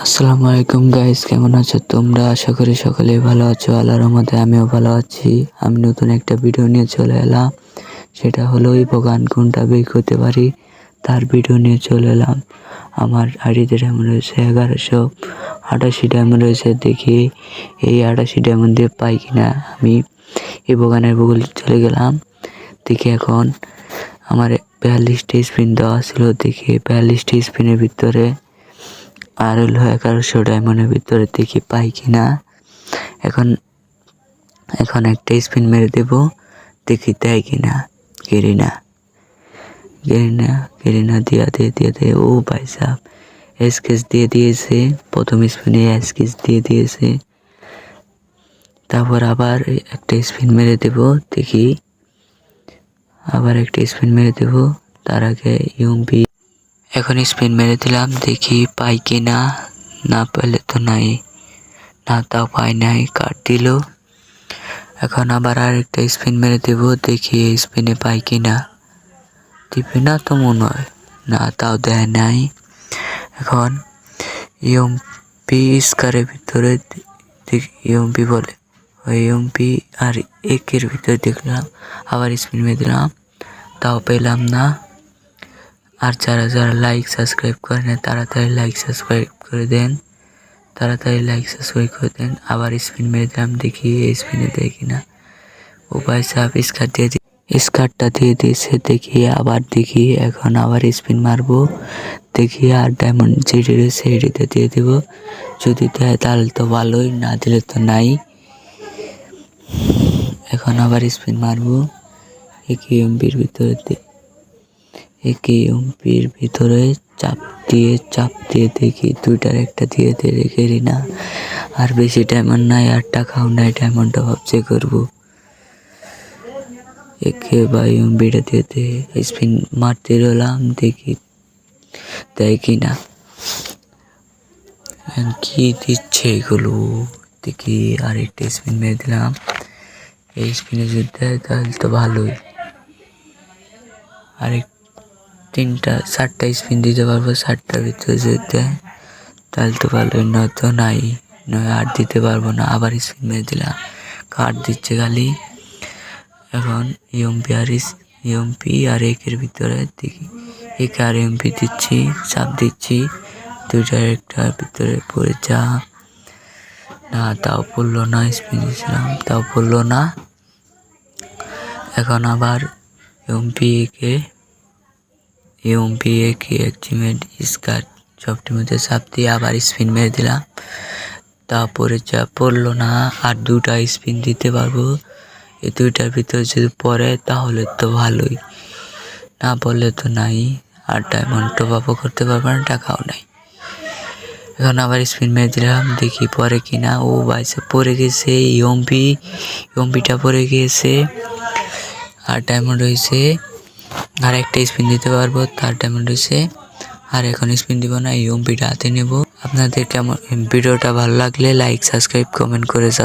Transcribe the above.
আসসালামু আলাইকুম গাইস, কেমন আছো তোমরা? আশা করি সকলেই ভালো আছো। আল্লাহর রহমতে আমিও ভালো আছি। আমি নতুন একটা ভিডিও নিয়ে চলে এলাম। সেটা হলো ইভোগান কোনটা বেক হতে পারি তার ভিডিও নিয়ে চলে এলাম। আমার আইডিতে ডায়মন্ড রয়েছে 1188 ডায়মন্ড রয়েছে। দেখি এই 88 ডায়মন্ড দিয়ে পাই কিনা। আমি ইভোগানের গুগল চলে গেলাম। দেখি এখন আমার 42টি স্পিন দেওয়া ছিল। দেখি 42টি স্পিনের ভিতরে আর হলো 1100 ডায়মন্ডের ভিতরে দেখি পাই কিনা। এখন এখন একটা স্পিন মেরে দেব, দেখি দেয় কিনা। গেরিনা গেরিনা গেরিনা দিয়া দে। ও ভাই সাহেব, এসকেস দিয়ে দিয়েছে। প্রথম স্পিনে এসকেস দিয়ে দিয়েছে। তারপর আবার একটা স্পিন মেরে দেব, দেখি আবার একটা স্পিন মেরে দেব। তার আগে ইউএমপি। এখন স্পিন মেরে দিলাম, দেখি পাই কিনা। না পেলে তো নাই, না তাও পাই নাই, কাট দিল। এখন আবার আরেকটা স্পিন মেরে দেব, দেখি এই স্পিনে পাই কিনা। দিবে না তো মনে হয়, না তাও দেয় নাই। এখন ইউএমপি স্কারের ভিতরে দেখি ইউএমপি বলে, ওই ইউএমপি আর একের ভিতরে দেখলাম। আবার স্পিন মেরে দিলাম, তাও পেলাম না। আর যারা যারা লাইক সাবস্ক্রাইব করে না তাড়াতাড়ি লাইক সাবস্ক্রাইব করে দেন, আবার স্পিন মেরে দিলাম, দেখি এই স্পিনে দেয় কিনা। ও ভাই সাহেব, স্কারটা দিয়ে দিয়েছে। দেখি আবার দেখি, এখন আবার স্পিন মারবো, দেখি আর ডায়মন্ড যেটি রয়েছে এটিতে দিয়ে দেব। যদি দেয় তাহলে তো ভালোই, না দিলে তো নাই। এখন আবার স্পিন মারবো, এমপির ভিতরে চাপ দিয়ে দেখি দুইটার একটা দিয়ে রেখে না। আর বেশি ডায়মন্ড নাই, আর টাকাও নাই, ডায়মন্ডটা ভাবছে করবো। একে বা এমপিটা দিয়ে স্পিন মারতে রইলাম, দেখি দেয় কিনা। কি দিচ্ছে এগুলো, দেখি আর একটা স্পিন মেরে দিলাম। এই স্পিনে যদি দেয় তাহলে তো ভালোই। আরেক 4টা স্পিন দিতে পারবো। 4টার ভিতরে যদি দেয় তাহলে তো ভালোই, নয়তো নাই, নয় আর দিতে পারবো না। আবার স্পিন মেরে দিলাম, কার্ড দিচ্ছে খালি। এখন ইউএমপি আর একের ভিতরে দেখি, একে আর এমপি দিচ্ছি, চাপ দিচ্ছি। দুইটার একটার ভিতরে পড়ে যা, না তাও পড়লো না। স্পিন দিয়েছিলাম, তাও পড়লো না। এখন আবার ইউএমপি একে অ্যাক্টিভেট স্কার সবটির মধ্যে চাপ দিয়ে আবার স্পিন মেরে দিলাম, তারপরে যা পড়লো না। আর 2টা স্পিন দিতে পারবো। এই 2টার ভিতরে যদি পড়ে তাহলে তো ভালোই, না পড়লে তো নাই। আর ডায়মন্ড টপ আপও করতে পারবো না, টাকাও নাই। এখন আবার স্পিন মেরে দিলাম, দেখি পরে কিনা। ও বাইসে পড়ে গেছে, ইউএমপিটা পড়ে গিয়েছে। আর ডায়মন্ড হয়েছে, আর একটা স্পিন দিতে পারবো, তার ডায়মন্ড হয়েছে। আর এখন স্পিন দিব না, ইউএমপিটা হাতে নেব। আপনাদের কেমন ভিডিওটা ভালো লাগলে লাইক সাবস্ক্রাইব কমেন্ট করে যাবেন।